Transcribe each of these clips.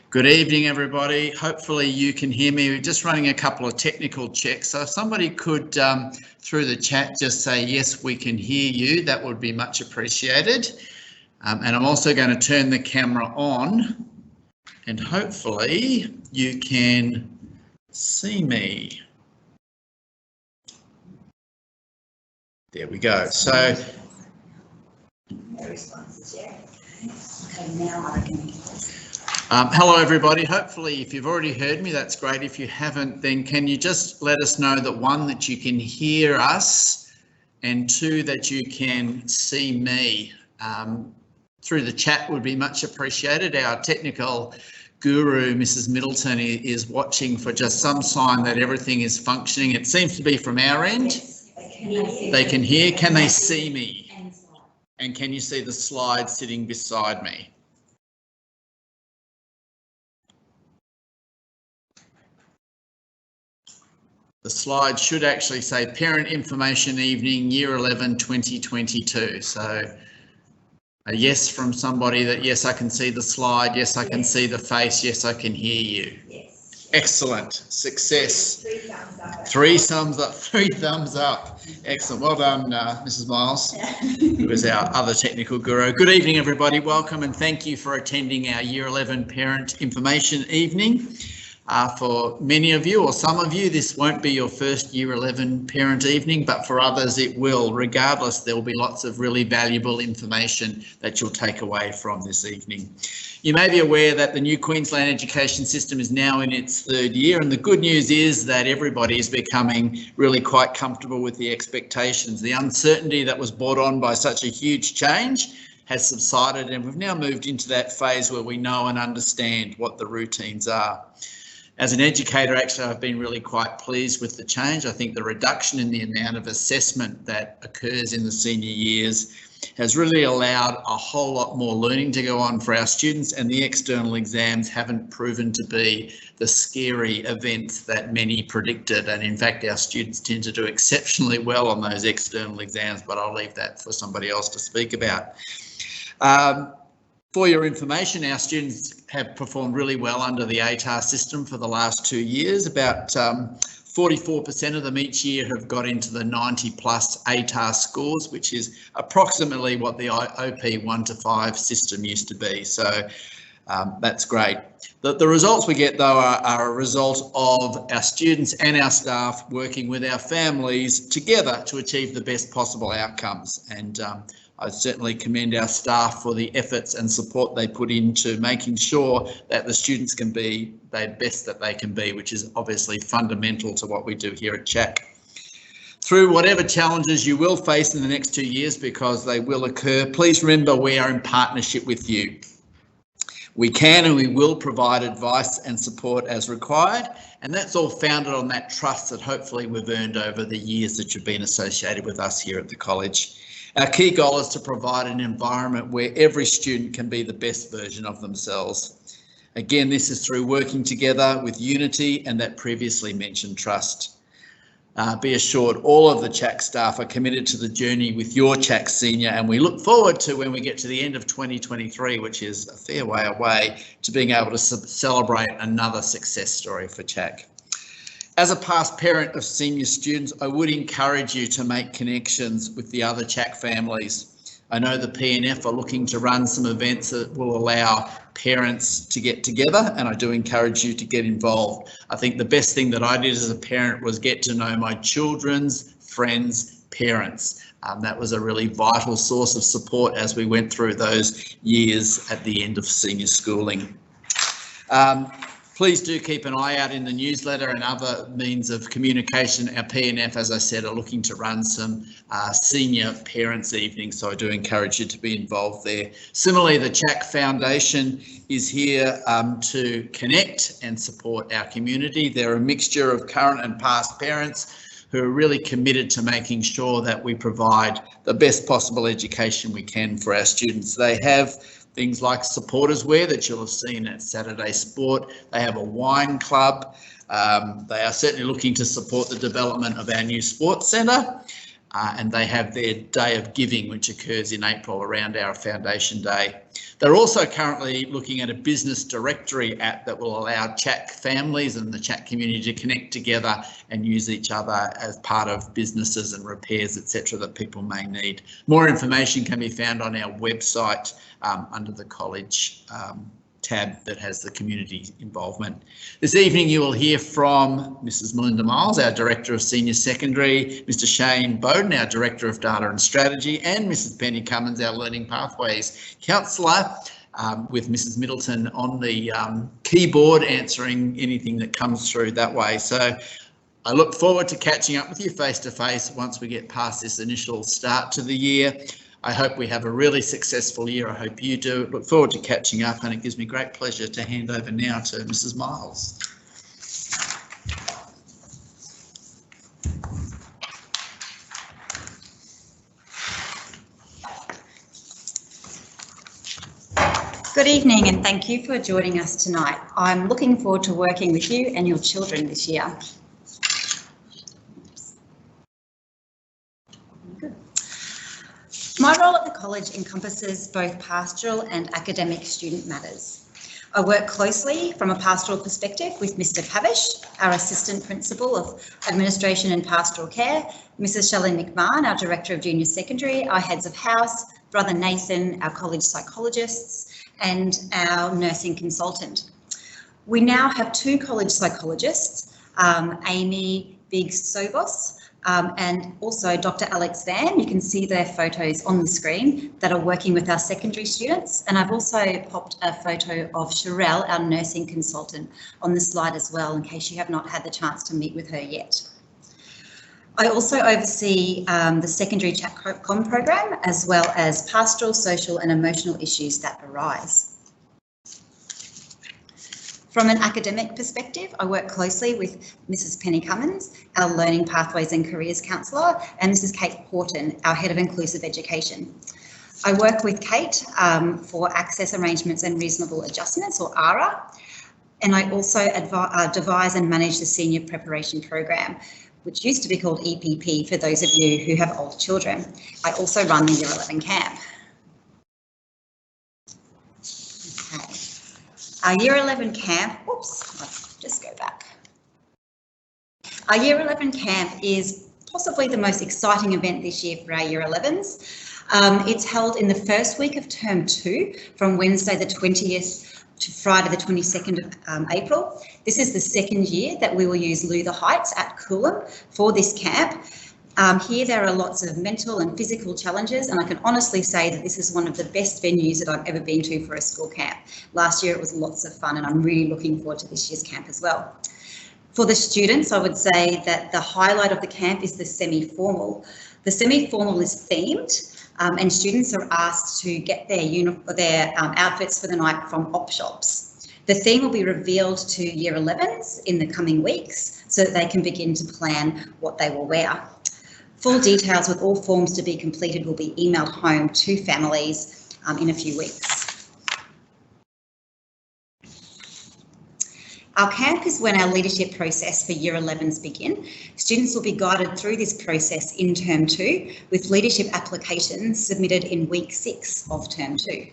Good evening, everybody. Hopefully you can hear me. We're just running a couple of technical checks. So if somebody could, through the chat, just say, yes, we can hear you, that would be much appreciated. And I'm also going to turn the camera on and hopefully you can see me. There we go. So. Hello everybody, hopefully if you've already heard me that's great. If you haven't, then can you just let us know that one, that you can hear us, and two, that you can see me. Through the chat would be much appreciated. Our technical guru Mrs. Middleton is watching for just some sign that everything is functioning. It seems to be from our end. They can hear. Can they see me? And can you see the slide sitting beside me? The slide should actually say Parent Information Evening Year 11 2022. So a yes from somebody that yes, I can see the slide. Yes, I can see the face. Yes, I can hear you. Yes. Excellent. Success. 3 thumbs up. 3 thumbs up. Excellent. Well done, Mrs. Miles, who is our other technical guru. Good evening, everybody. Welcome and thank you for attending our Year 11 Parent Information Evening. For many of you or some of you, this won't be your first Year 11 parent evening, but for others it will. Regardless, there will be lots of really valuable information that you'll take away from this evening. You may be aware that the new Queensland education system is now in its 3rd year, and the good news is that everybody is becoming really quite comfortable with the expectations. The uncertainty that was brought on by such a huge change has subsided, and we've now moved into that phase where we know and understand what the routines are. As an educator, actually, I've been really quite pleased with the change. I think the reduction in the amount of assessment that occurs in the senior years has really allowed a whole lot more learning to go on for our students, and the external exams haven't proven to be the scary events that many predicted. And in fact, our students tend to do exceptionally well on those external exams, but I'll leave that for somebody else to speak about. For your information, our students have performed really well under the ATAR system for the last 2 years. About 44% of them each year have got into the 90 plus ATAR scores, which is approximately what the OP 1 to 5 system used to be. So that's great. The results we get though are a result of our students and our staff working with our families together to achieve the best possible outcomes. And I certainly commend our staff for the efforts and support they put into making sure that the students can be the best that they can be, which is obviously fundamental to what we do here at CHAC. Through whatever challenges you will face in the next 2 years, because they will occur, please remember we are in partnership with you. We can and we will provide advice and support as required, and that's all founded on that trust that hopefully we've earned over the years that you've been associated with us here at the college. Our key goal is to provide an environment where every student can be the best version of themselves. Again, this is through working together with unity and that previously mentioned trust. Be assured all of the CHAC staff are committed to the journey with your CHAC senior, and we look forward to when we get to the end of 2023, which is a fair way away, to being able to celebrate another success story for CHAC. As a past parent of senior students, I would encourage you to make connections with the other CHAC families. I know the PNF are looking to run some events that will allow parents to get together, and I do encourage you to get involved. I think the best thing that I did as a parent was get to know my children's friends' parents. That was a really vital source of support as we went through those years at the end of senior schooling. Please do keep an eye out in the newsletter and other means of communication. Our PNF, as I said, are looking to run some senior parents' evenings, so I do encourage you to be involved there. Similarly, the CHAC Foundation is here to connect and support our community. They're a mixture of current and past parents who are really committed to making sure that we provide the best possible education we can for our students. They have things like supporters wear that you'll have seen at Saturday Sport. They have a wine club. They are certainly looking to support the development of our new sports centre. and they have their Day of Giving, which occurs in April around our Foundation Day. They're also currently looking at a business directory app that will allow CHAC families and the CHAC community to connect together and use each other as part of businesses and repairs, etc., that people may need. More information can be found on our website under the college tab that has the community involvement. This evening you will hear from Mrs Melinda Miles, our Director of Senior Secondary, Mr Shane Bowden, our Director of Data and Strategy, and Mrs Penny Cummins, our Learning Pathways Counsellor, with Mrs Middleton on the keyboard answering anything that comes through that way. So I look forward to catching up with you face to face once we get past this initial start to the year. I hope we have a really successful year. I hope you do. Look forward to catching up, and it gives me great pleasure to hand over now to Mrs Miles. Good evening, and thank you for joining us tonight. I'm looking forward to working with you and your children this year. My role at the college encompasses both pastoral and academic student matters. I work closely from a pastoral perspective with Mr Pavish, our Assistant Principal of Administration and Pastoral Care, Mrs Shelley McMahon, our Director of Junior Secondary, our Heads of House, Brother Nathan, our college psychologists, and our nursing consultant. We now have 2 college psychologists, Amy Biggs-Sobos, and also Dr Alex Van. You can see their photos on the screen that are working with our secondary students, and I've also popped a photo of Sherelle, our nursing consultant, on the slide as well, in case you have not had the chance to meet with her yet. I also oversee the secondary ChatCom program, as well as pastoral, social and emotional issues that arise. From an academic perspective, I work closely with Mrs Penny Cummins, our Learning Pathways and Careers Counsellor, and Mrs Kate Porton, our Head of Inclusive Education. I work with Kate for Access Arrangements and Reasonable Adjustments, or ARA, and I also devise and manage the Senior Preparation Program, which used to be called EPP for those of you who have older children. I also run the Year 11 camp. Okay. Our Year 11 camp, let's just go back. Our Year 11 camp is possibly the most exciting event this year for our Year 11s. It's held in the first week of Term 2 from Wednesday the 20th to Friday the 22nd of April. This is the second year that we will use Luther Heights at Coolum for this camp. Here there are lots of mental and physical challenges, and I can honestly say that this is one of the best venues that I've ever been to for a school camp. Last year it was lots of fun, and I'm really looking forward to this year's camp as well. For the students, I would say that the highlight of the camp is the semi-formal. The semi-formal is themed, and students are asked to get their outfits for the night from op shops. The theme will be revealed to Year 11s in the coming weeks so that they can begin to plan what they will wear. Full details with all forms to be completed will be emailed home to families in a few weeks. Our camp is when our leadership process for Year 11s begin. Students will be guided through this process in Term 2 with leadership applications submitted in week 6 of Term 2.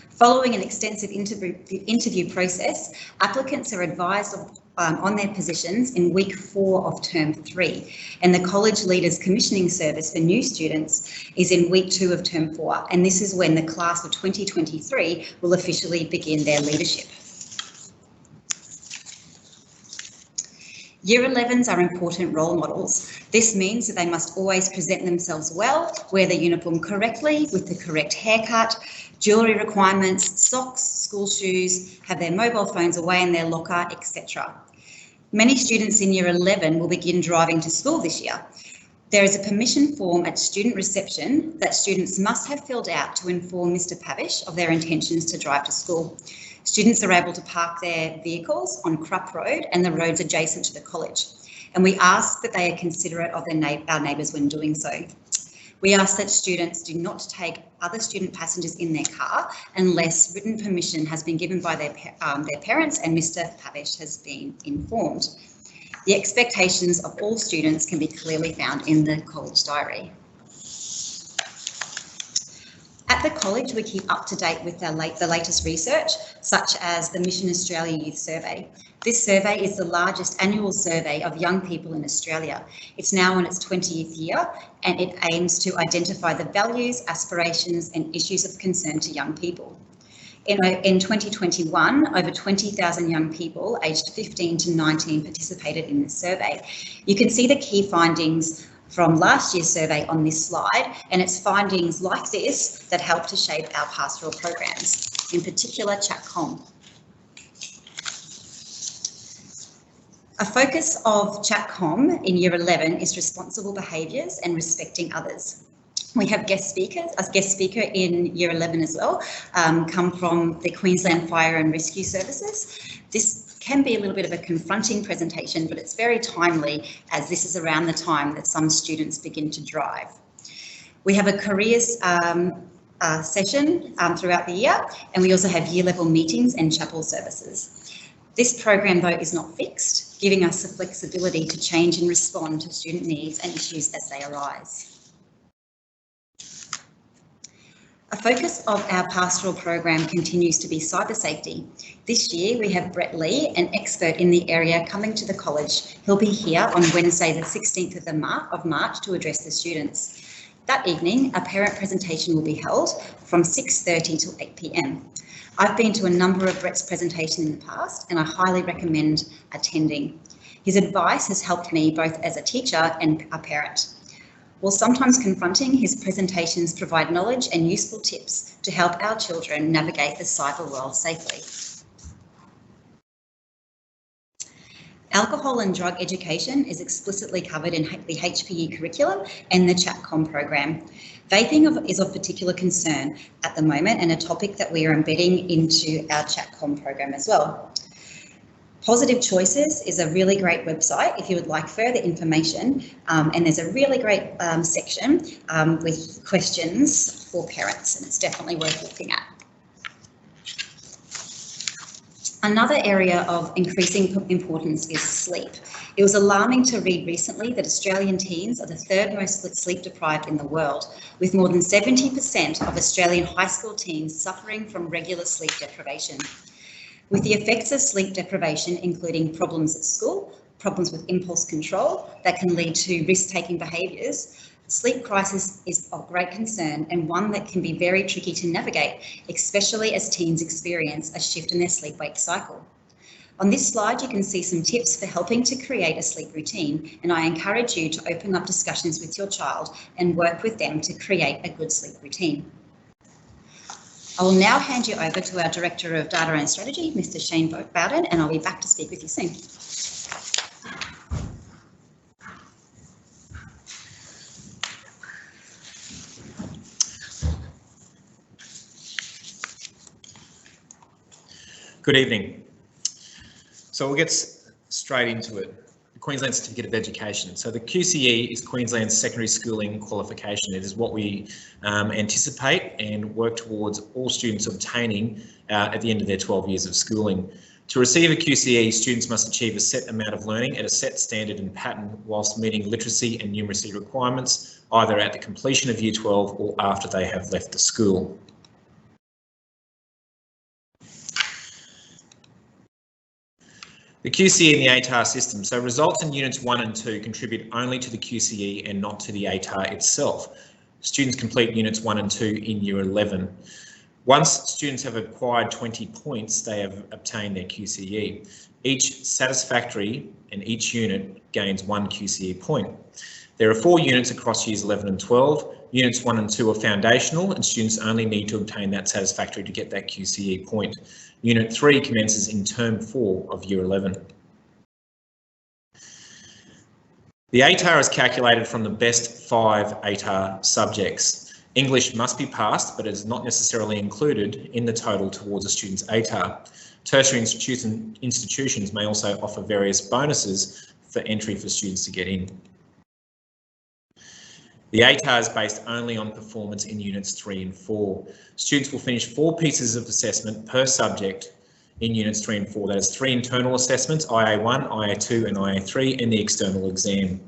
Following an extensive interview process, applicants are advised on their positions in week 4 of Term 3, and the College Leaders Commissioning Service for new students is in week 2 of Term 4, and this is when the class of 2023 will officially begin their leadership. Year 11s are important role models. This means that they must always present themselves well, wear their uniform correctly with the correct haircut, jewellery requirements, socks, school shoes, have their mobile phones away in their locker, etc. Many students in Year 11 will begin driving to school this year. There is a permission form at student reception that students must have filled out to inform Mr Pavish of their intentions to drive to school. Students are able to park their vehicles on Krupp Road and the roads adjacent to the college, and we ask that they are considerate of our neighbours when doing so. We ask that students do not take other student passengers in their car unless written permission has been given by their parents and Mr. Pavish has been informed. The expectations of all students can be clearly found in the college diary. At the college, we keep up to date with the latest research, such as the Mission Australia Youth Survey. This survey is the largest annual survey of young people in Australia. It's now in its 20th year, and it aims to identify the values, aspirations, and issues of concern to young people. In 2021, over 20,000 young people aged 15 to 19 participated in this survey. You can see the key findings from last year's survey on this slide, and it's findings like this that help to shape our pastoral programs, in particular ChatComm. A focus of ChatComm in Year 11 is responsible behaviours and respecting others. We have guest speakers, a guest speaker in Year 11 as well, come from the Queensland Fire and Rescue Services. This can be a little bit of a confronting presentation, but it's very timely as this is around the time that some students begin to drive. We have a careers session throughout the year, and we also have year level meetings and chapel services. This program, though, is not fixed, giving us the flexibility to change and respond to student needs and issues as they arise. A focus of our pastoral program continues to be cyber safety. This year we have Brett Lee, an expert in the area, coming to the college. He'll be here on Wednesday the 16th of March to address the students. That evening, a parent presentation will be held from 6:30 till 8 p.m. I've been to a number of Brett's presentations in the past and I highly recommend attending. His advice has helped me both as a teacher and a parent. While sometimes confronting, his presentations provide knowledge and useful tips to help our children navigate the cyber world safely. Alcohol and drug education is explicitly covered in the HPE curriculum and the ChatComm program. Vaping is of particular concern at the moment and a topic that we are embedding into our ChatComm program as well. Positive Choices is a really great website if you would like further information, and there's a really great section with questions for parents, and it's definitely worth looking at. Another area of increasing importance is sleep. It was alarming to read recently that Australian teens are the third most sleep deprived in the world, with more than 70% of Australian high school teens suffering from regular sleep deprivation. With the effects of sleep deprivation, including problems at school, problems with impulse control that can lead to risk-taking behaviours, sleep crisis is of great concern and one that can be very tricky to navigate, especially as teens experience a shift in their sleep-wake cycle. On this slide, you can see some tips for helping to create a sleep routine, and I encourage you to open up discussions with your child and work with them to create a good sleep routine. I will now hand you over to our Director of Data and Strategy, Mr. Shane Bowden, and I'll be back to speak with you soon. Good evening. So we'll get straight into it. The Queensland Certificate of Education. So the QCE is Queensland's secondary schooling qualification. It is what we anticipate and work towards all students obtaining at the end of their 12 years of schooling. To receive a QCE, students must achieve a set amount of learning at a set standard and pattern whilst meeting literacy and numeracy requirements, either at the completion of Year 12 or after they have left the school. The QCE and the ATAR system. So results in Units 1 and 2 contribute only to the QCE and not to the ATAR itself. Students complete Units 1 and 2 in Year 11. Once students have acquired 20 points, they have obtained their QCE. Each satisfactory and each unit gains 1 QCE point. There are 4 units across Years 11 and 12. Units 1 and 2 are foundational and students only need to obtain that satisfactory to get that QCE point. Unit 3 commences in Term 4 of Year 11. The ATAR is calculated from the best 5 ATAR subjects. English must be passed, but it is not necessarily included in the total towards a student's ATAR. Tertiary institutions may also offer various bonuses for entry for students to get in. The ATAR is based only on performance in Units 3 and 4. Students will finish 4 pieces of assessment per subject in Units 3 and 4. That is 3 internal assessments, IA1, IA2 and IA3, and the external exam.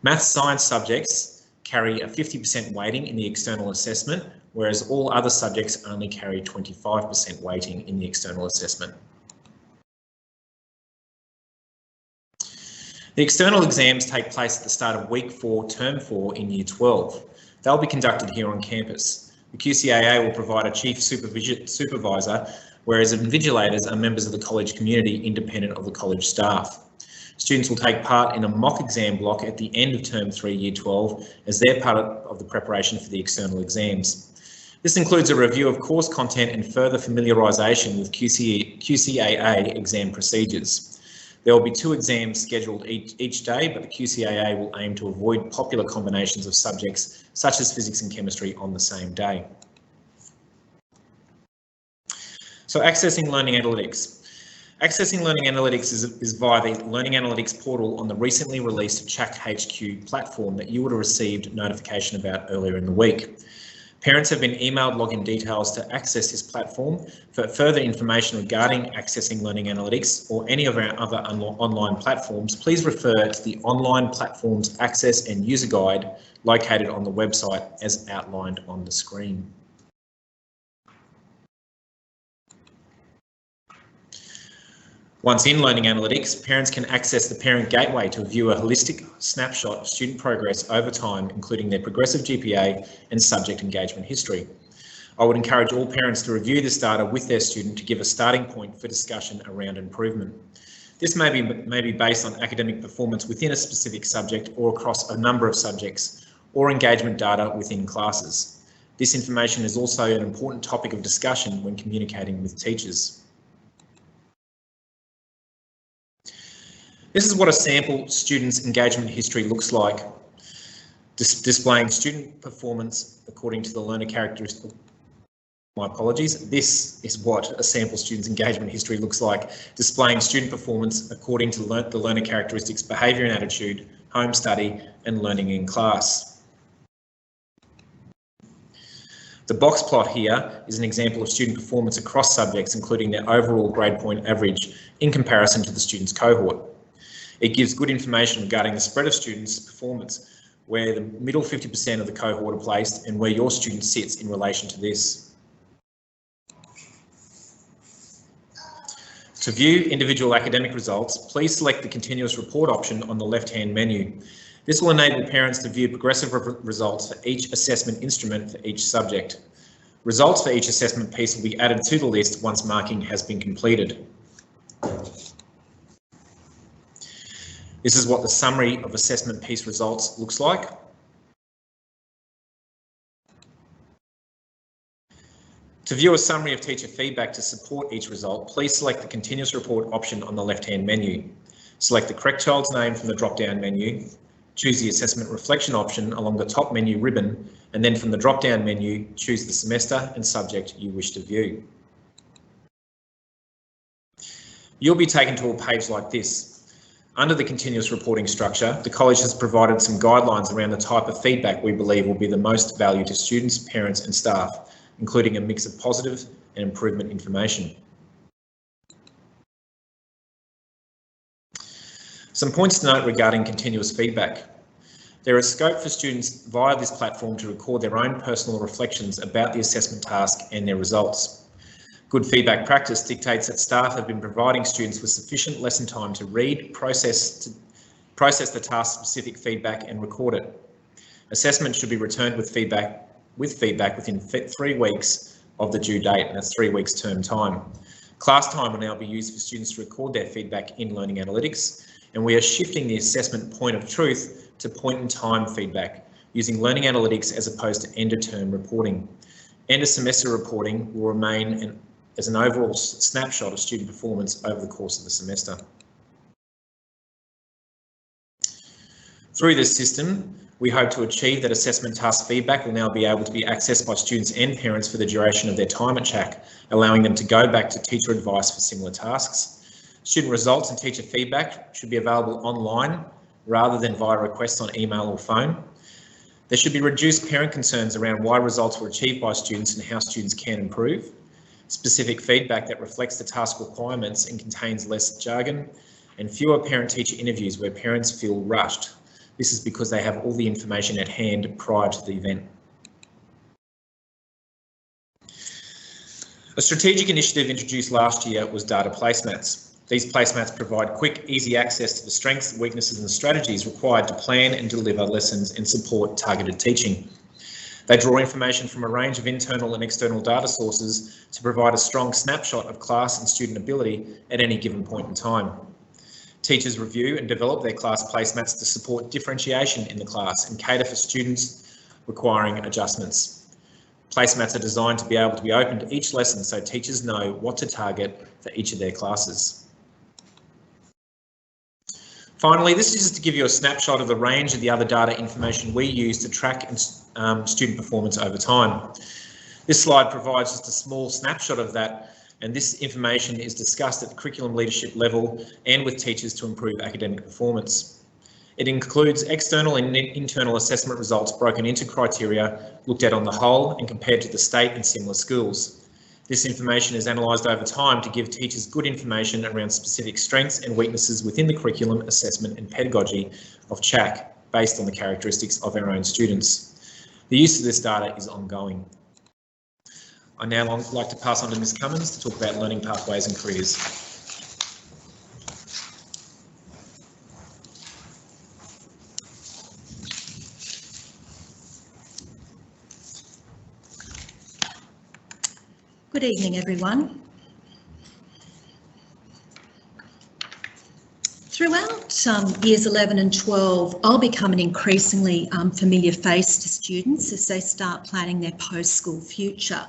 Maths science subjects carry a 50% weighting in the external assessment, whereas all other subjects only carry 25% weighting in the external assessment. The external exams take place at the start of week 4, term 4 in year 12. They'll be conducted here on campus. The QCAA will provide a chief supervisor, whereas invigilators are members of the college community independent of the college staff. Students will take part in a mock exam block at the end of term 3, year 12, as they're part of the preparation for the external exams. This includes a review of course content and further familiarisation with QCAA exam procedures. There will be 2 exams scheduled each day, but the QCAA will aim to avoid popular combinations of subjects such as physics and chemistry on the same day. So accessing learning analytics. Accessing learning analytics is via the Learning Analytics portal on the recently released CHAK HQ platform that you would have received notification about earlier in the week. Parents have been emailed login details to access this platform. For further information regarding accessing learning analytics or any of our other online platforms, please refer to the Online Platforms Access and User Guide located on the website as outlined on the screen. Once in Learning Analytics, parents can access the Parent Gateway to view a holistic snapshot of student progress over time, including their progressive GPA and subject engagement history. I would encourage all parents to review this data with their student to give a starting point for discussion around improvement. This may be based on academic performance within a specific subject or across a number of subjects, or engagement data within classes. This information is also an important topic of discussion when communicating with teachers. This is what a sample student's engagement history looks like, displaying student performance according to the learner characteristics. My apologies. This is what a sample student's engagement history looks like, displaying student performance according to the learner characteristics, behaviour and attitude, home study, and learning in class. The box plot here is an example of student performance across subjects, including their overall grade point average in comparison to the student's cohort. It gives good information regarding the spread of students' performance, where the middle 50% of the cohort are placed and where your student sits in relation to this. To view individual academic results, please select the continuous report option on the left-hand menu. This will enable parents to view progressive results for each assessment instrument for each subject. Results for each assessment piece will be added to the list once marking has been completed. This is what the summary of assessment piece results looks like. To view a summary of teacher feedback to support each result, please select the continuous report option on the left-hand menu. Select the correct child's name from the drop-down menu, choose the assessment reflection option along the top menu ribbon, and then from the drop-down menu, choose the semester and subject you wish to view. You'll be taken to a page like this. Under the continuous reporting structure, the college has provided some guidelines around the type of feedback we believe will be the most value to students, parents and staff, including a mix of positive and improvement information. Some points to note regarding continuous feedback. There is scope for students via this platform to record their own personal reflections about the assessment task and their results. Good feedback practice dictates that staff have been providing students with sufficient lesson time to read, process the task-specific feedback and record it. Assessment should be returned with feedback within 3 weeks of the due date, and that's 3 weeks term time. Class time will now be used for students to record their feedback in Learning Analytics, and we are shifting the assessment point of truth to point in time feedback, using Learning Analytics as opposed to end of term reporting. End of semester reporting will remain as an overall snapshot of student performance over the course of the semester. Through this system, we hope to achieve that assessment task feedback will now be able to be accessed by students and parents for the duration of their time at CHAK, allowing them to go back to teacher advice for similar tasks. Student results and teacher feedback should be available online rather than via requests on email or phone. There should be reduced parent concerns around why results were achieved by students and how students can improve. Specific feedback that reflects the task requirements and contains less jargon, and fewer parent-teacher interviews where parents feel rushed. This is because they have all the information at hand prior to the event. A strategic initiative introduced last year was data placemats. These placemats provide quick, easy access to the strengths, weaknesses and strategies required to plan and deliver lessons and support targeted teaching. They draw information from a range of internal and external data sources to provide a strong snapshot of class and student ability at any given point in time. Teachers review and develop their class placemats to support differentiation in the class and cater for students requiring adjustments. Placemats are designed to be able to be opened each lesson so teachers know what to target for each of their classes. Finally, this is just to give you a snapshot of the range of the other data information we use to track student performance over time. This slide provides just a small snapshot of that, and this information is discussed at the curriculum leadership level and with teachers to improve academic performance. It includes external and internal assessment results broken into criteria looked at on the whole and compared to the state and similar schools. This information is analysed over time to give teachers good information around specific strengths and weaknesses within the curriculum, assessment and pedagogy of CHAC based on the characteristics of our own students. The use of this data is ongoing. I now like to pass on to Ms Cummins to talk about learning pathways and careers. Good evening, everyone. Throughout years 11 and 12, I'll become an increasingly familiar face to students as they start planning their post-school future.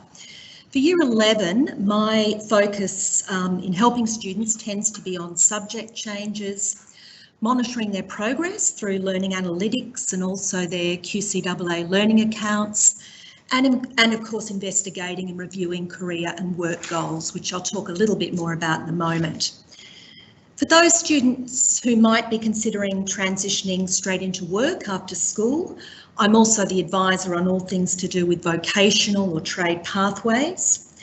For year 11, my focus in helping students tends to be on subject changes, monitoring their progress through learning analytics and also their QCAA learning accounts, and of course investigating and reviewing career and work goals, which I'll talk a little bit more about in a moment. For those students who might be considering transitioning straight into work after school, I'm also the advisor on all things to do with vocational or trade pathways.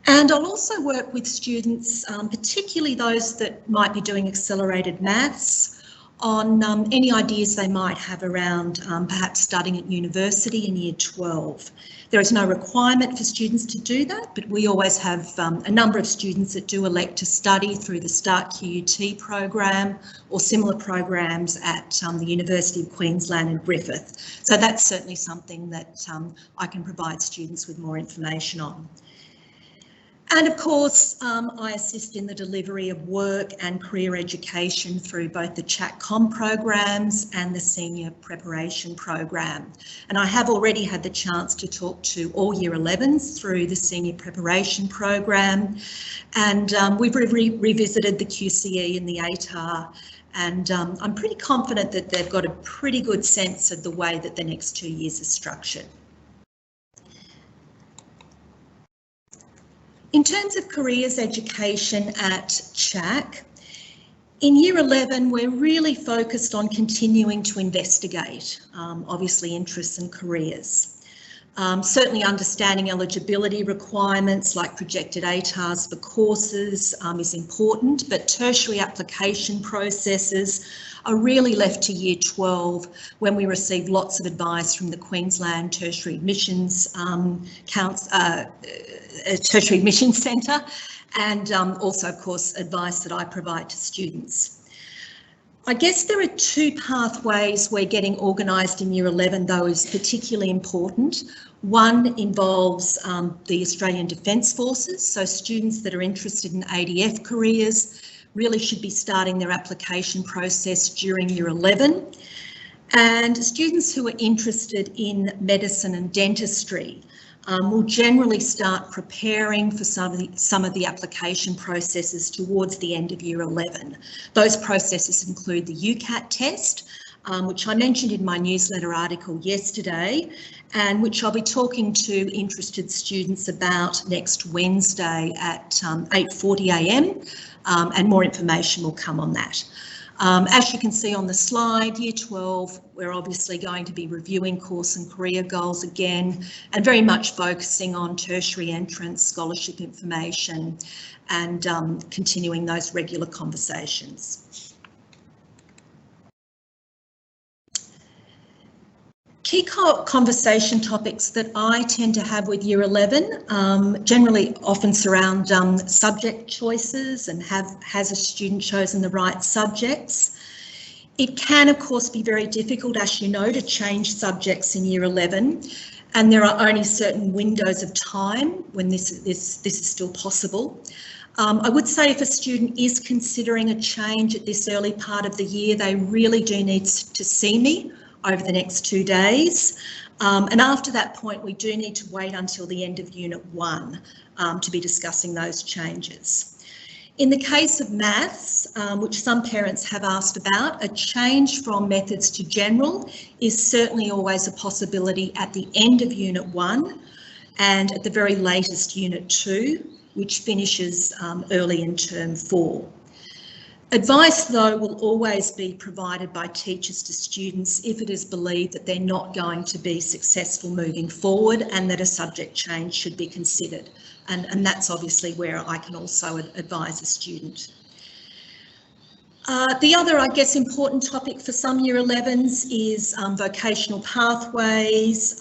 And I'll also work with students, particularly those that might be doing accelerated maths, on any ideas they might have around perhaps studying at university in year 12. There is no requirement for students to do that, but we always have a number of students that do elect to study through the Start QUT program or similar programs at the University of Queensland and Griffith. So that's certainly something that I can provide students with more information on. And of course, I assist in the delivery of work and career education through both the CHAC-COM programs and the senior preparation program. And I have already had the chance to talk to all year 11s through the senior preparation program. And we've revisited the QCE and the ATAR. And I'm pretty confident that they've got a pretty good sense of the way that the next 2 years are structured. In terms of careers education at CHAC, in year 11, we're really focused on continuing to investigate, obviously, interests and careers. Certainly understanding eligibility requirements like projected ATARs for courses is important, but tertiary application processes are really left to year 12 when we receive lots of advice from the Queensland Tertiary Admissions Tertiary Admissions Centre, and also, of course, advice that I provide to students. I guess there are two pathways where getting organised in year 11, though, is particularly important. One involves the Australian Defence Forces, so students that are interested in ADF careers really should be starting their application process during year 11. And students who are interested in medicine and dentistry will generally start preparing for some of the application processes towards the end of year 11. Those processes include the UCAT test, which I mentioned in my newsletter article yesterday, and which I'll be talking to interested students about next Wednesday at 8:40 a.m. And more information will come on that. As you can see on the slide, Year 12, we're obviously going to be reviewing course and career goals again, and very much focusing on tertiary entrance, scholarship information, and continuing those regular conversations. Key conversation topics that I tend to have with Year 11 generally often surround subject choices and has a student chosen the right subjects. It can, of course, be very difficult, as you know, to change subjects in Year 11, and there are only certain windows of time when this is still possible. I would say if a student is considering a change at this early part of the year, they really do need to see me over the next 2 days. And after that point, we do need to wait until the end of Unit 1 to be discussing those changes. In the case of maths, which some parents have asked about, a change from methods to general is certainly always a possibility at the end of Unit 1 and at the very latest Unit 2, which finishes early in Term 4. Advice, though, will always be provided by teachers to students if it is believed that they're not going to be successful moving forward and that a subject change should be considered. And that's obviously where I can also advise a student. The other, I guess, important topic for some Year 11s is vocational pathways.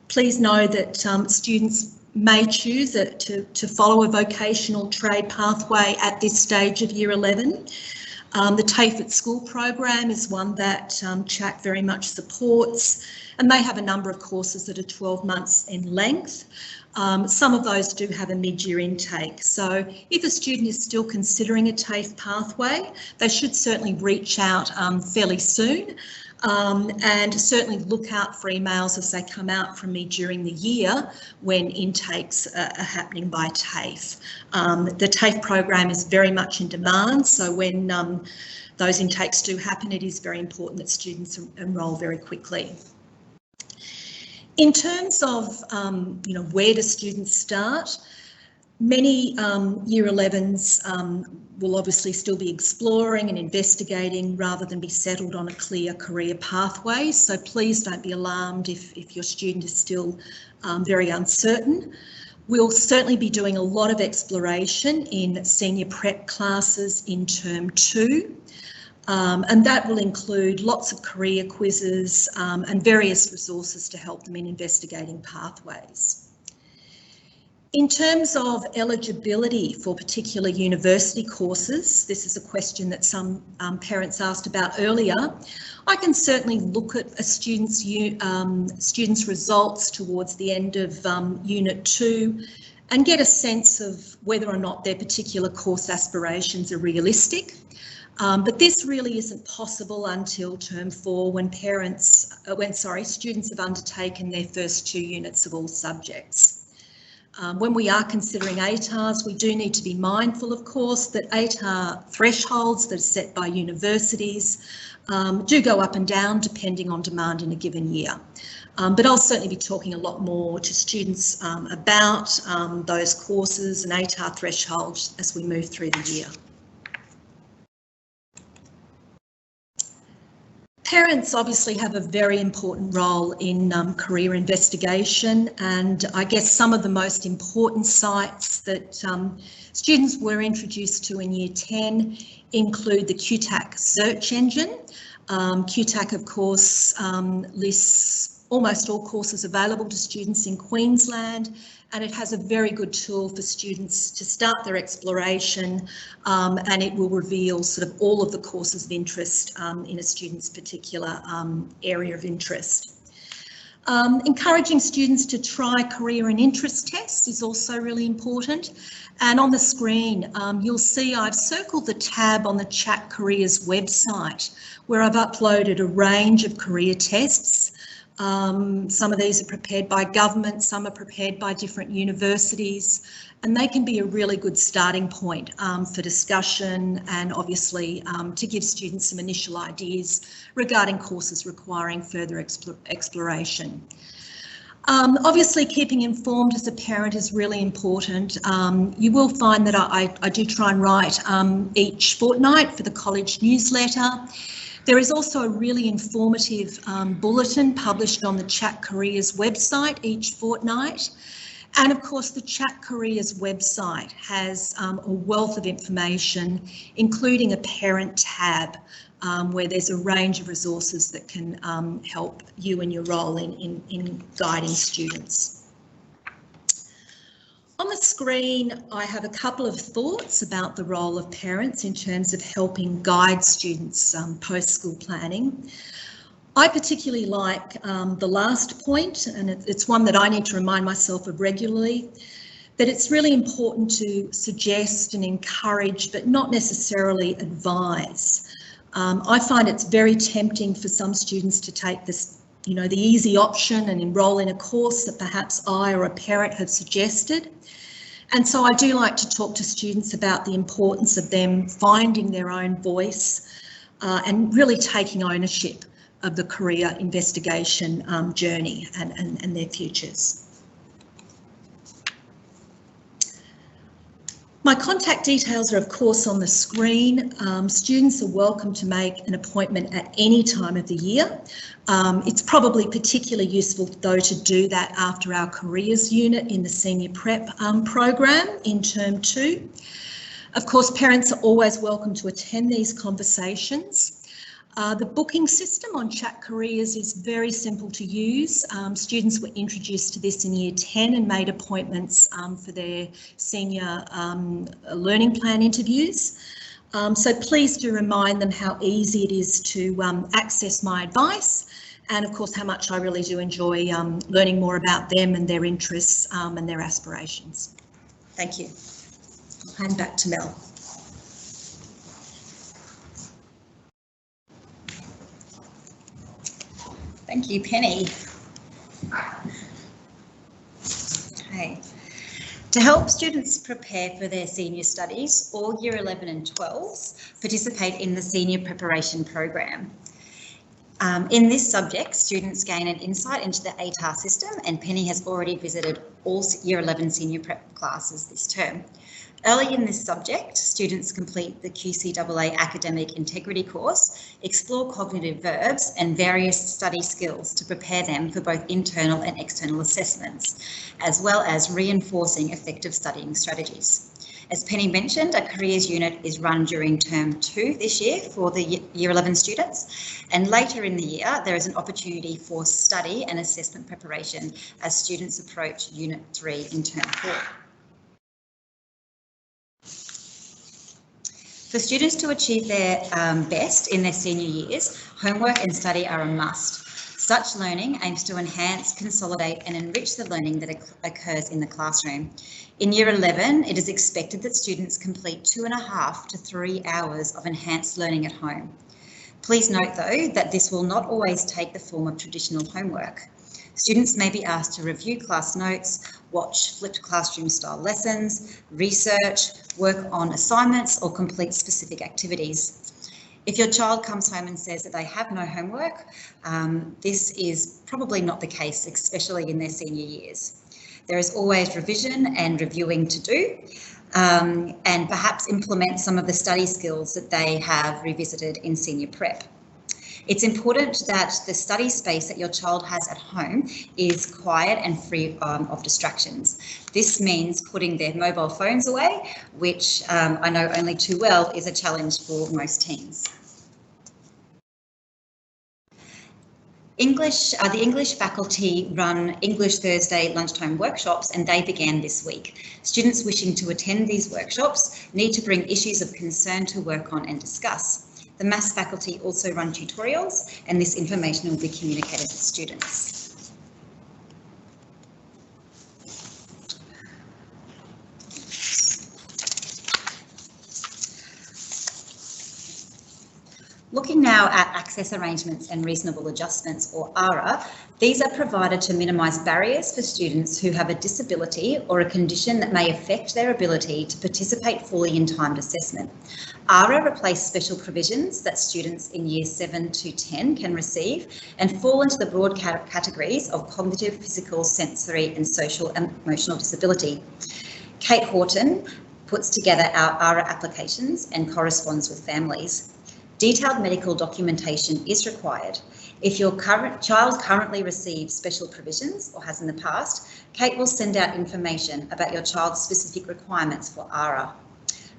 Please know that students may choose to follow a vocational trade pathway at this stage of Year 11. The TAFE at School program is one that CHAC very much supports, and they have a number of courses that are 12 months in length. Some of those do have a mid-year intake, so if a student is still considering a TAFE pathway, they should certainly reach out fairly soon. And certainly look out for emails as they come out from me during the year when intakes are happening by TAFE. The TAFE program is very much in demand, so when those intakes do happen, it is very important that students enrol very quickly. In terms of where do students start? Many Year 11s will obviously still be exploring and investigating rather than be settled on a clear career pathway. So please don't be alarmed if your student is still very uncertain. We'll certainly be doing a lot of exploration in senior prep classes in Term 2. And that will include lots of career quizzes and various resources to help them in investigating pathways. In terms of eligibility for particular university courses, this is a question that some parents asked about earlier. I can certainly look at a student's results towards the end of Unit 2 and get a sense of whether or not their particular course aspirations are realistic. But this really isn't possible until Term 4 when students have undertaken their first 2 units of all subjects. When we are considering ATARs, we do need to be mindful, of course, that ATAR thresholds that are set by universities do go up and down depending on demand in a given year. But I'll certainly be talking a lot more to students about those courses and ATAR thresholds as we move through the year. Parents obviously have a very important role in career investigation, and I guess some of the most important sites that students were introduced to in Year 10 include the QTAC search engine. QTAC, of course, lists almost all courses available to students in Queensland, and it has a very good tool for students to start their exploration, and it will reveal sort of all of the courses of interest in a student's particular area of interest. Encouraging students to try career and interest tests is also really important. And on the screen, you'll see I've circled the tab on the CHAC Careers website where I've uploaded a range of career tests. Some of these are prepared by government, some are prepared by different universities, and they can be a really good starting point for discussion and obviously to give students some initial ideas regarding courses requiring further exploration. Obviously, keeping informed as a parent is really important. You will find that I do try and write each fortnight for the college newsletter. There is also a really informative bulletin published on the Chat Careers website each fortnight. And of course, the Chat Careers website has a wealth of information, including a parent tab, where there's a range of resources that can help you in your role in guiding students. On the screen, I have a couple of thoughts about the role of parents in terms of helping guide students' post-school planning. I particularly like the last point, and it's one that I need to remind myself of regularly, that it's really important to suggest and encourage, but not necessarily advise. I find it's very tempting for some students to take this, the easy option and enrol in a course that perhaps I or a parent have suggested. And so I do like to talk to students about the importance of them finding their own voice and really taking ownership of the career investigation journey and their futures. My contact details are of course on the screen. Students are welcome to make an appointment at any time of the year. It's probably particularly useful though to do that after our careers unit in the senior prep program in term 2. Of course, parents are always welcome to attend these conversations. The booking system on Chat Careers is very simple to use. Students were introduced to this in Year 10 and made appointments for their senior learning plan interviews. So please do remind them how easy it is to access my advice, and of course how much I really do enjoy learning more about them and their interests and their aspirations. Thank you. I'll hand back to Mel. Thank you, Penny. Okay. To help students prepare for their senior studies, all Year 11 and 12s participate in the Senior Preparation Program. In this subject, students gain an insight into the ATAR system, and Penny has already visited all Year 11 senior prep classes this term. Early in this subject, students complete the QCAA Academic Integrity course, explore cognitive verbs and various study skills to prepare them for both internal and external assessments, as well as reinforcing effective studying strategies. As Penny mentioned, a careers unit is run during term 2 this year for the Year 11 students, and later in the year there is an opportunity for study and assessment preparation as students approach unit 3 in term 4. For students to achieve their best in their senior years, homework and study are a must. Such learning aims to enhance, consolidate and enrich the learning that occurs in the classroom. In Year 11, it is expected that students complete 2.5 to 3 hours of enhanced learning at home. Please note though that this will not always take the form of traditional homework. Students may be asked to review class notes, watch flipped classroom style lessons, research, work on assignments or complete specific activities. If your child comes home and says that they have no homework, this is probably not the case, especially in their senior years. There is always revision and reviewing to do, and perhaps implement some of the study skills that they have revisited in senior prep. It's important that the study space that your child has at home is quiet and free of distractions. This means putting their mobile phones away, which I know only too well is a challenge for most teens. The English faculty run English Thursday lunchtime workshops, and they began this week. Students wishing to attend these workshops need to bring issues of concern to work on and discuss. The Maths faculty also run tutorials, and this information will be communicated to students. Looking now at access access arrangements and reasonable adjustments, or ARA, these are provided to minimise barriers for students who have a disability or a condition that may affect their ability to participate fully in timed assessment. ARA replace special provisions that students in year 7 to 10 can receive and fall into the broad categories of cognitive, physical, sensory and social and emotional disability. Kate Horton puts together our ARA applications and corresponds with families. Detailed medical documentation is required. If your child currently receives special provisions or has in the past, Kate will send out information about your child's specific requirements for ARA.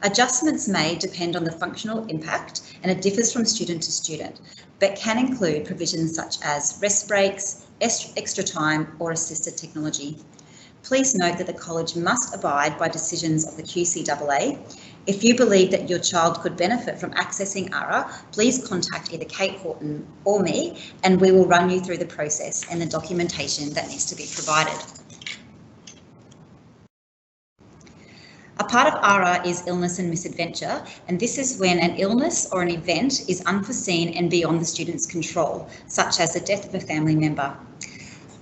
Adjustments may depend on the functional impact and it differs from student to student, but can include provisions such as rest breaks, extra time or assisted technology. Please note that the college must abide by decisions of the QCAA. If you believe that your child could benefit from accessing ARA, please contact either Kate Horton or me and we will run you through the process and the documentation that needs to be provided. A part of ARA is illness and misadventure, and this is when an illness or an event is unforeseen and beyond the student's control, such as the death of a family member.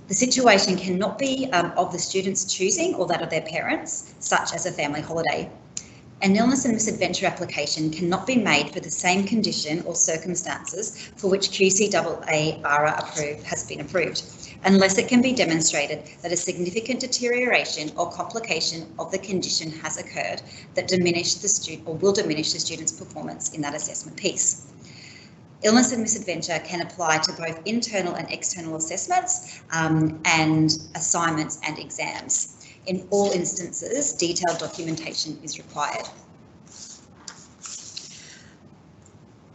The situation cannot be of the student's choosing or that of their parents, such as a family holiday. An illness and misadventure application cannot be made for the same condition or circumstances for which QCAA ARA has been approved, unless it can be demonstrated that a significant deterioration or complication of the condition has occurred that will diminish the student's performance in that assessment piece. Illness and misadventure can apply to both internal and external assessments and assignments and exams. In all instances, detailed documentation is required.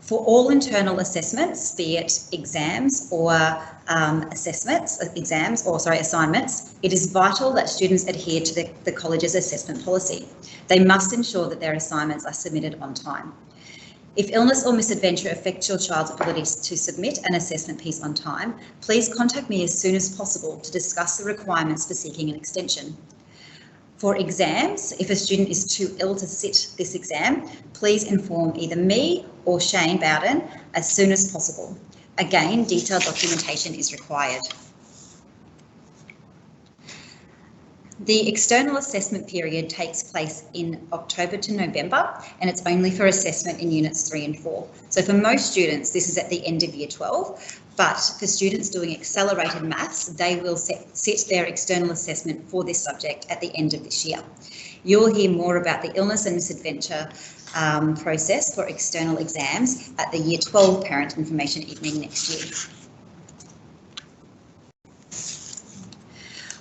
For all internal assessments, be it exams or assignments, it is vital that students adhere to the college's assessment policy. They must ensure that their assignments are submitted on time. If illness or misadventure affects your child's ability to submit an assessment piece on time, please contact me as soon as possible to discuss the requirements for seeking an extension. For exams, if a student is too ill to sit this exam, please inform either me or Shane Bowden as soon as possible. Again, detailed documentation is required. The external assessment period takes place in October to November, and it's only for assessment in units 3 and 4. So for most students, this is at the end of year 12, but for students doing accelerated maths, they will sit their external assessment for this subject at the end of this year. You'll hear more about the illness and misadventure process for external exams at the year 12 parent information evening next year.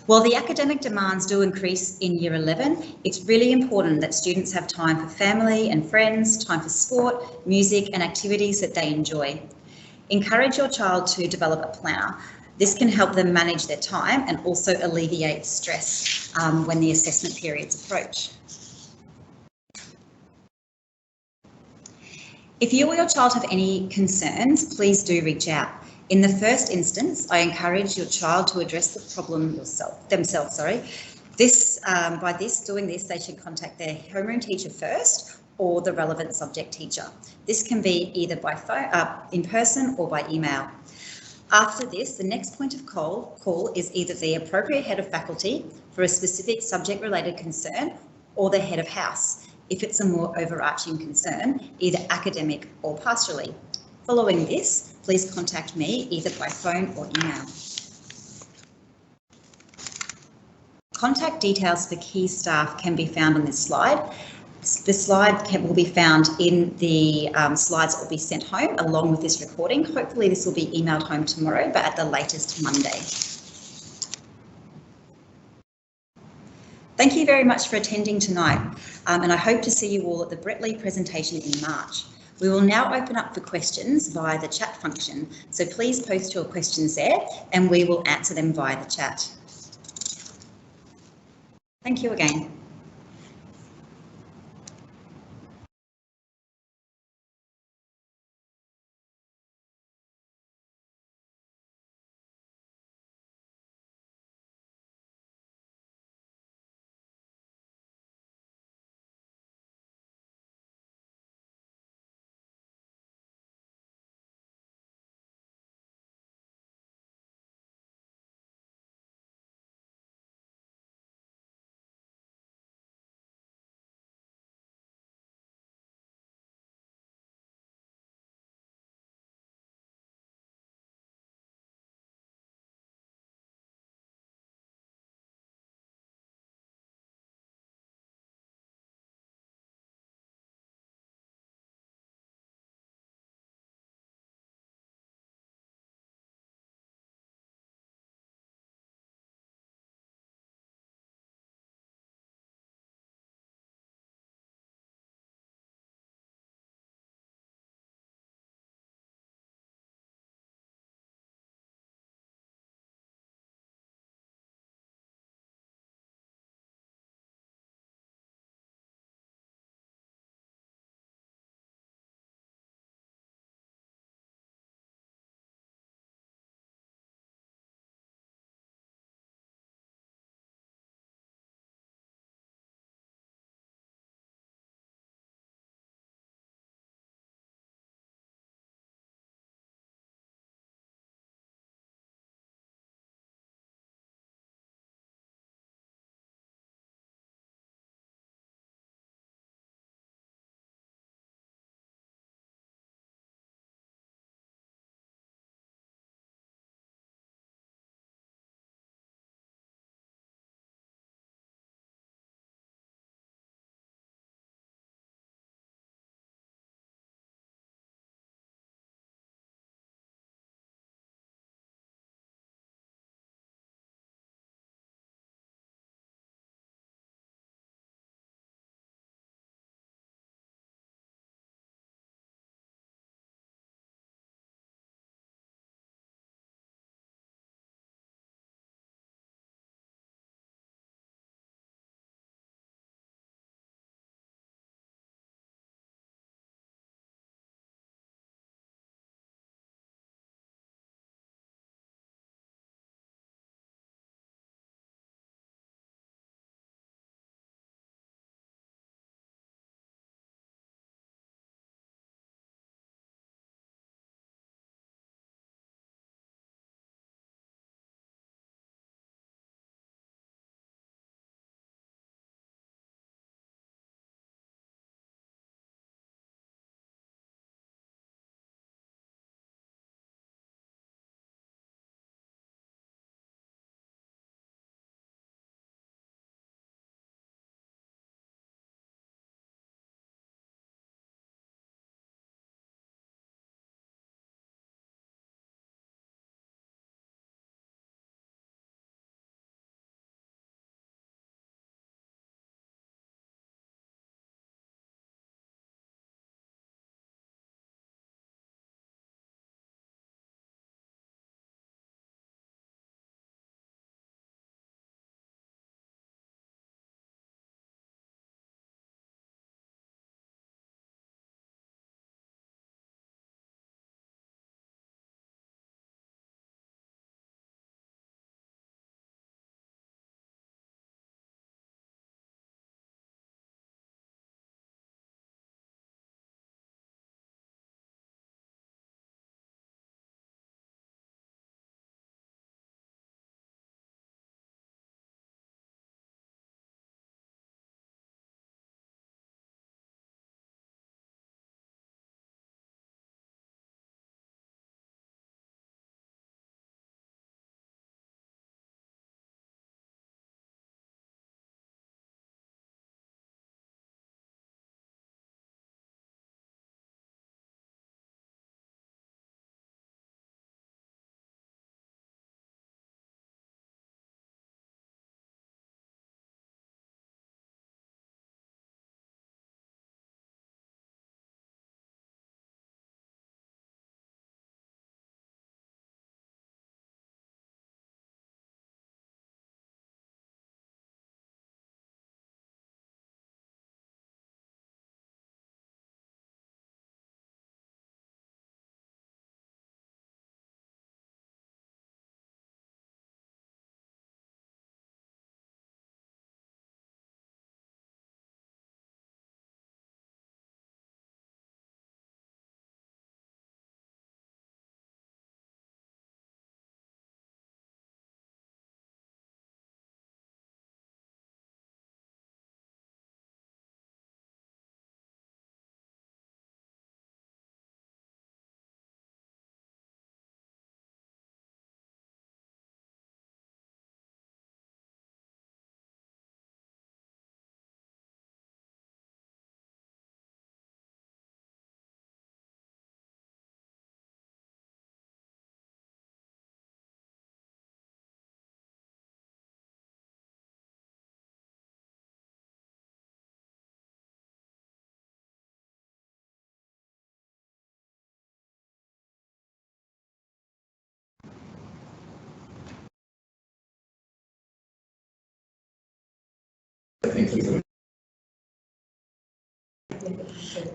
While the academic demands do increase in year 11, it's really important that students have time for family and friends, time for sport, music and activities that they enjoy. Encourage your child to develop a planner. This can help them manage their time and also alleviate stress when the assessment periods approach. If you or your child have any concerns, please do reach out. In the first instance, I encourage your child to address the problem themselves. Doing this, they should contact their homeroom teacher first or the relevant subject teacher. This can be either by phone, in person or by email. After this, the next point of call is either the appropriate head of faculty for a specific subject-related concern or the head of house, if it's a more overarching concern, either academic or pastorally. Following this, please contact me either by phone or email. Contact details for key staff can be found on this slide. The slide will be found in the slides that will be sent home along with this recording. Hopefully this will be emailed home tomorrow, but at the latest Monday. Thank you very much for attending tonight, and I hope to see you all at the Brett-Lee presentation in March. We will now open up for questions via the chat function, so please post your questions there and we will answer them via the chat. Thank you again.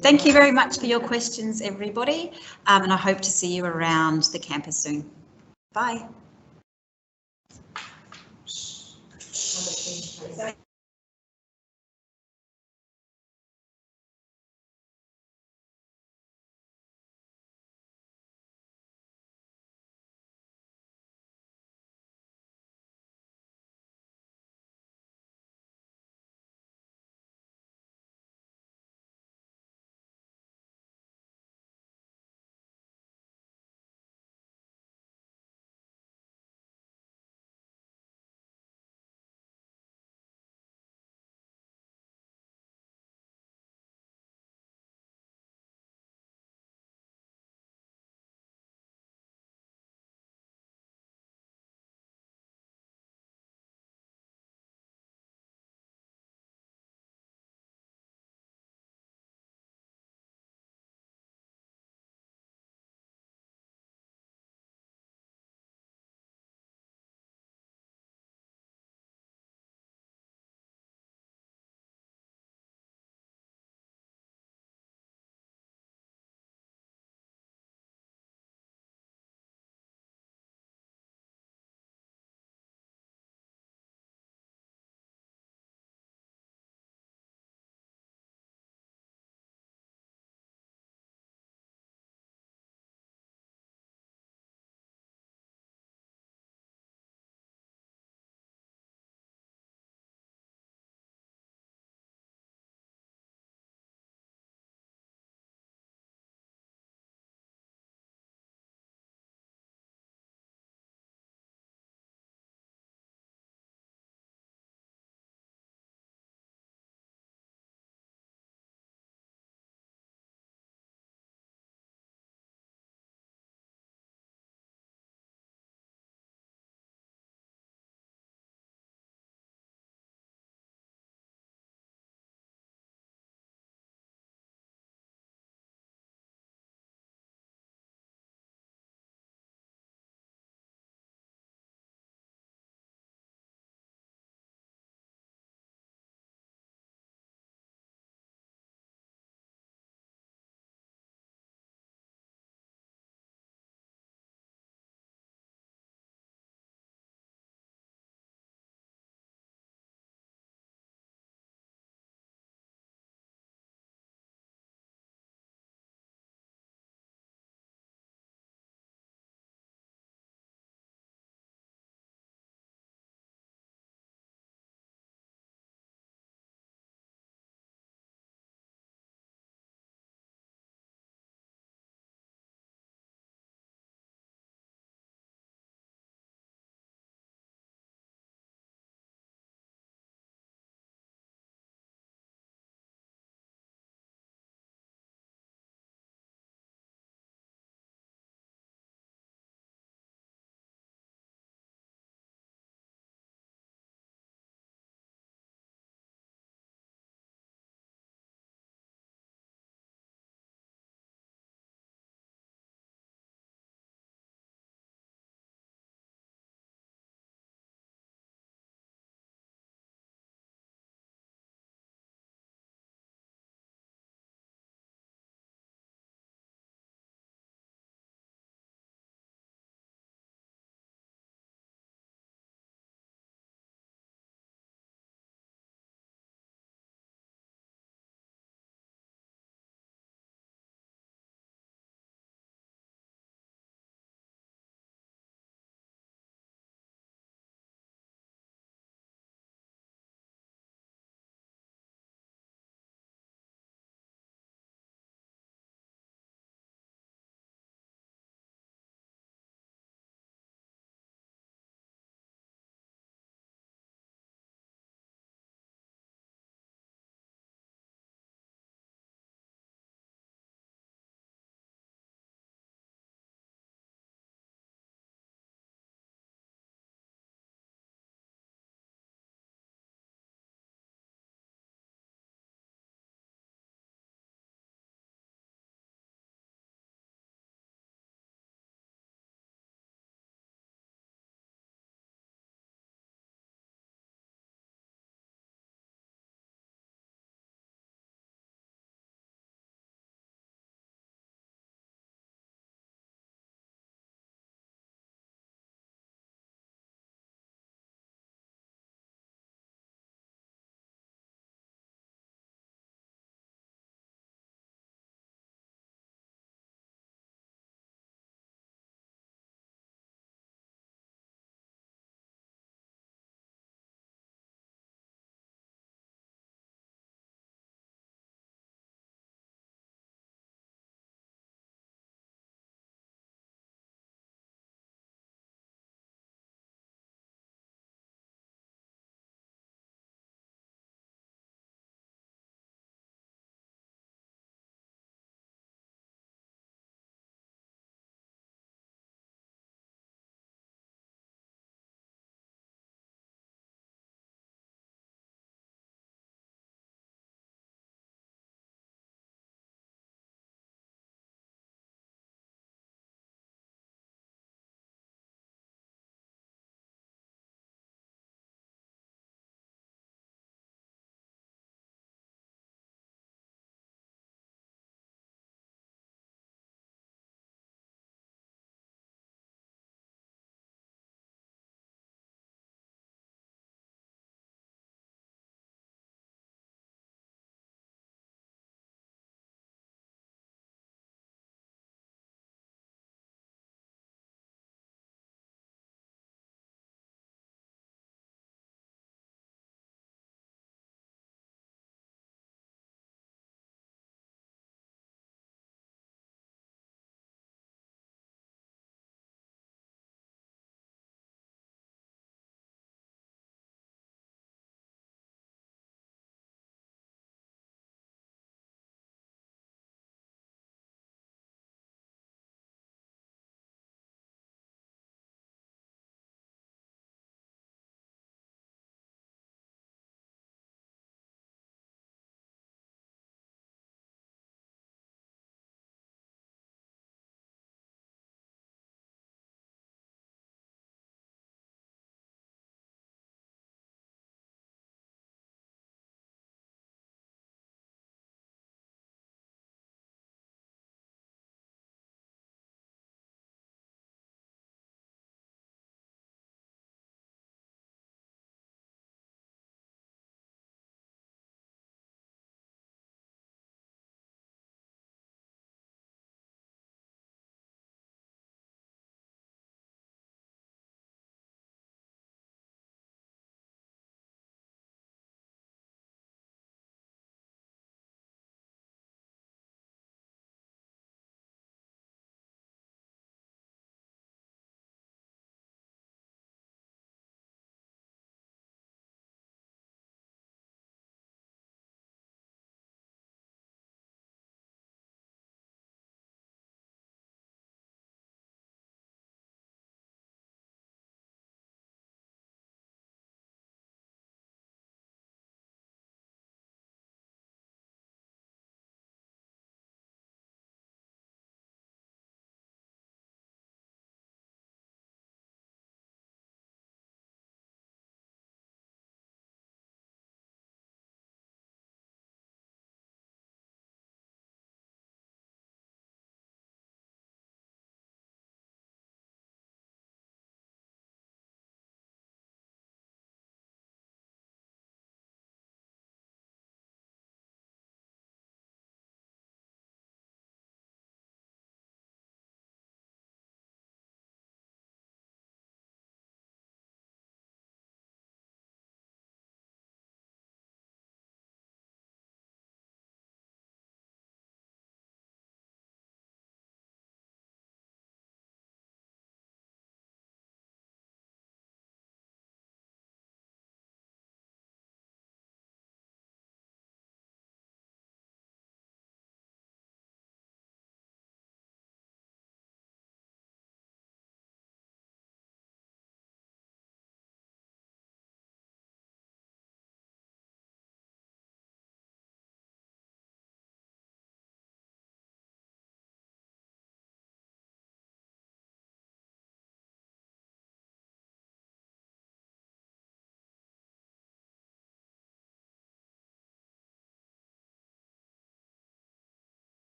Thank you very much for your questions, everybody, and I hope to see you around the campus soon. Bye.